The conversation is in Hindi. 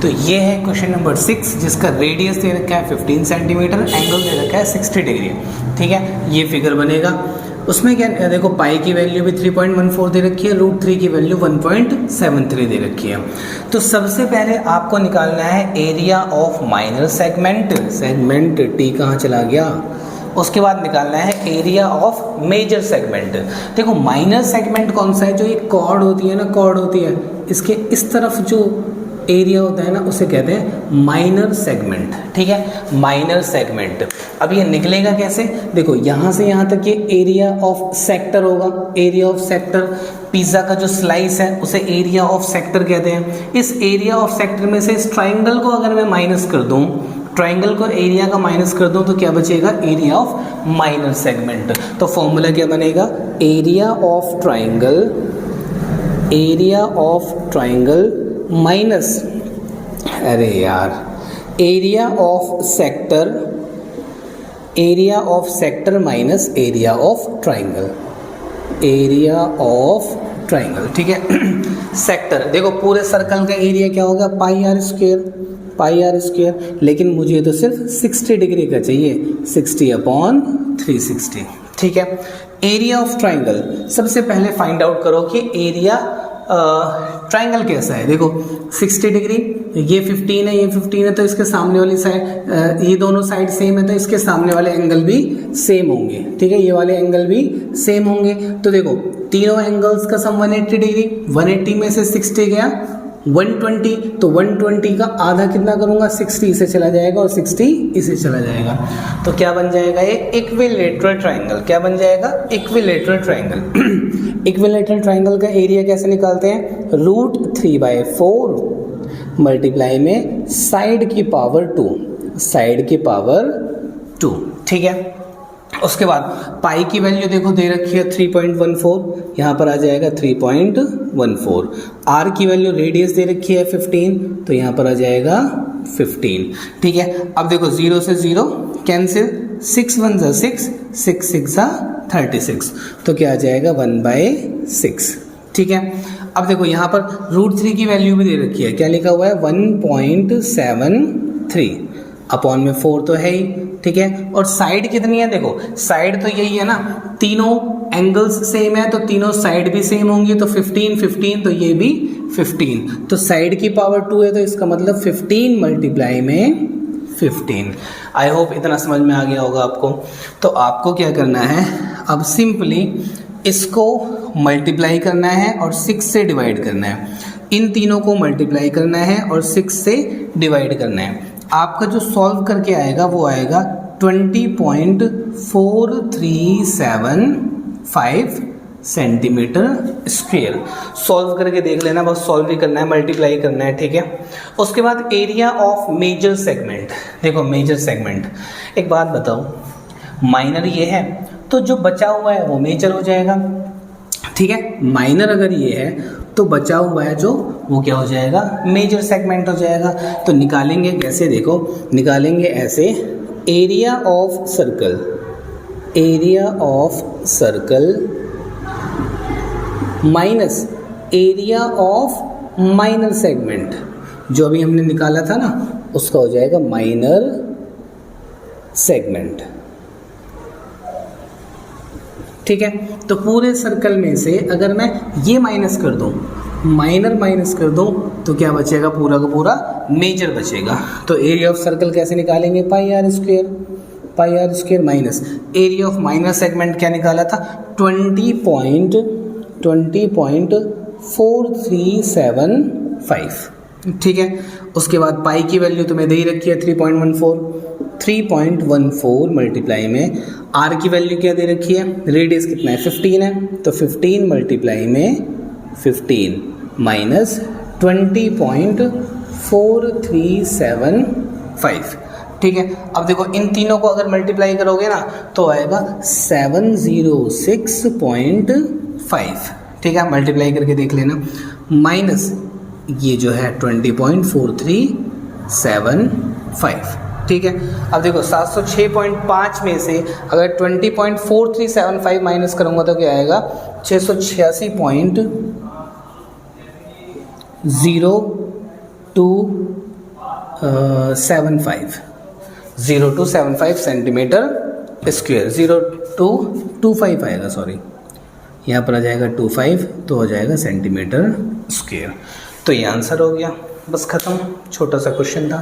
तो ये है क्वेश्चन नंबर 6 जिसका रेडियस दे रखा है 15 सेंटीमीटर, एंगल दे रखा है 60 डिग्री। ठीक है, ये फिगर बनेगा। उसमें क्या देखो, पाई की वैल्यू भी 3.14 दे रखी है, √3 की वैल्यू 1.73 दे रखी है। तो सबसे पहले आपको निकालना है area of minor segment, segment T कहाँ चला गया। उसके बाद निकालना है एरिया ऑफ मेजर सेगमेंट। देखो माइनर सेगमेंट कौन सा है, जो ये कॉर्ड होती है ना, कॉर्ड होती है, इसके इस तरफ जो एरिया होता है ना उसे कहते हैं माइनर सेगमेंट। ठीक है, माइनर सेगमेंट। अब ये निकलेगा कैसे, देखो यहाँ से यहाँ तक ये एरिया ऑफ सेक्टर होगा, एरिया ऑफ सेक्टर। पिज्ज़ा का जो स्लाइस है उसे एरिया ऑफ सेक्टर कहते हैं। इस एरिया ऑफ सेक्टर में से इस ट्राइंगल को अगर मैं माइनस कर दूँ, ट्राइंगल को एरिया का माइनस कर दूं तो क्या बचेगा, एरिया ऑफ माइनर सेगमेंट। तो फॉर्मूला क्या बनेगा, area of triangle, area of triangle minus, अरे यार, area of sector, area of sector minus area of triangle, area of triangle. ठीक है, सेक्टर देखो पूरे सर्कल का एरिया क्या होगा, pi R square, pi R square. लेकिन मुझे तो सिर्फ 60 डिग्री का चाहिए, 60/360। ठीक है, एरिया ऑफ ट्राइंगल सबसे पहले फाइंड आउट करो कि एरिया ट्राइंगल कैसा है। देखो 60 डिग्री, ये 15 है, ये 15 है, तो इसके सामने वाली साइड, ये दोनों साइड सेम है तो इसके सामने वाले एंगल भी सेम होंगे। ठीक है, ये वाले एंगल भी सेम होंगे। तो देखो तीनों एंगल्स का सम 180 डिग्री, 180 में से 60 गया 120, तो 120 का आधा कितना करूंगा, 60 इसे चला जाएगा और 60 इसे चला जाएगा। तो क्या बन जाएगा, ये इक्विलेटरल ट्राइंगल। क्या बन जाएगा, इक्विलेटरल ट्राइंगल। इक्विलेटरल ट्राइंगल का एरिया कैसे निकालते हैं, √3/4 मल्टीप्लाई में साइड की पावर 2, साइड की पावर 2। ठीक है, उसके बाद पाई की वैल्यू देखो दे रखी है 3.14, यहाँ पर आ जाएगा 3.14। आर की वैल्यू रेडियस दे रखी है 15, तो यहाँ पर आ जाएगा 15। ठीक है, अब देखो 0 से 0 कैंसिल, 6 1 जा 6, 6 6 जा 36, तो क्या आ जाएगा 1/6। ठीक है, अब देखो यहाँ पर √3 की वैल्यू भी दे रखी है, क्या लिखा हुआ है 1.73 अपॉन में 4 तो है ही। ठीक है, और साइड कितनी है, देखो साइड तो यही है ना, तीनों एंगल्स सेम है तो तीनों साइड भी सेम होंगी, तो 15 15, तो ये भी 15, तो साइड की पावर 2 है, तो इसका मतलब 15 मल्टीप्लाई में 15। आई होप इतना समझ में आ गया होगा आपको। तो आपको क्या करना है, अब सिंपली इसको मल्टीप्लाई करना है और 6 से डिवाइड करना है, इन तीनों को मल्टीप्लाई करना है और 6 से डिवाइड करना है। आपका जो सॉल्व करके आएगा वो आएगा 20.4375 सेंटीमीटर स्क्वायर। सॉल्व करके देख लेना, बस सॉल्व ही करना है, मल्टीप्लाई करना है। ठीक है, उसके बाद एरिया ऑफ मेजर सेगमेंट। देखो मेजर सेगमेंट, एक बात बताओ, माइनर ये है तो जो बचा हुआ है वो मेजर हो जाएगा। ठीक है, माइनर अगर ये है तो बचा हुआ है जो वो क्या हो जाएगा, मेजर सेगमेंट हो जाएगा। तो निकालेंगे कैसे, देखो निकालेंगे ऐसे, area of circle, area of circle minus area of minor segment, जो अभी हमने निकाला था ना उसका हो जाएगा माइनर सेगमेंट। ठीक है, तो पूरे सर्कल में से अगर मैं ये माइनस कर दूं, माइनर माइनस कर दूं, तो क्या बचेगा, पूरा का पूरा मेजर बचेगा। तो एरिया ऑफ सर्कल कैसे निकालेंगे, pi R square, pi R square minus area of minor segment क्या निकाला था, 20.4375। ठीक है, उसके बाद पाई की वैल्यू तुम्हें दे ही रखी है 3.14 मल्टीप्लाई में आर की वैल्यू क्या दे रखी है, रेडियस कितना है 15 है, तो 15 मल्टीप्लाई में 15 माइनस 20.4375। ठीक है, अब देखो इन तीनों को अगर मल्टीप्लाई करोगे ना तो आएगा 706.5। ठीक है, मल्टीप्लाई करके देख लेना, माइनस ये जो है 20.4375। ठीक है, अब देखो 706.5 में से अगर 20.4375 माइनस करूंगा तो क्या आएगा, 686.023 75 0275 सेंटीमीटर स्क्वेयर 0225 आएगा, सॉरी यहाँ पर आ जाएगा 25 तो हो जाएगा सेंटीमीटर स्क्वेयर। तो ये आंसर हो गया, बस ख़त्म, छोटा सा क्वेश्चन था।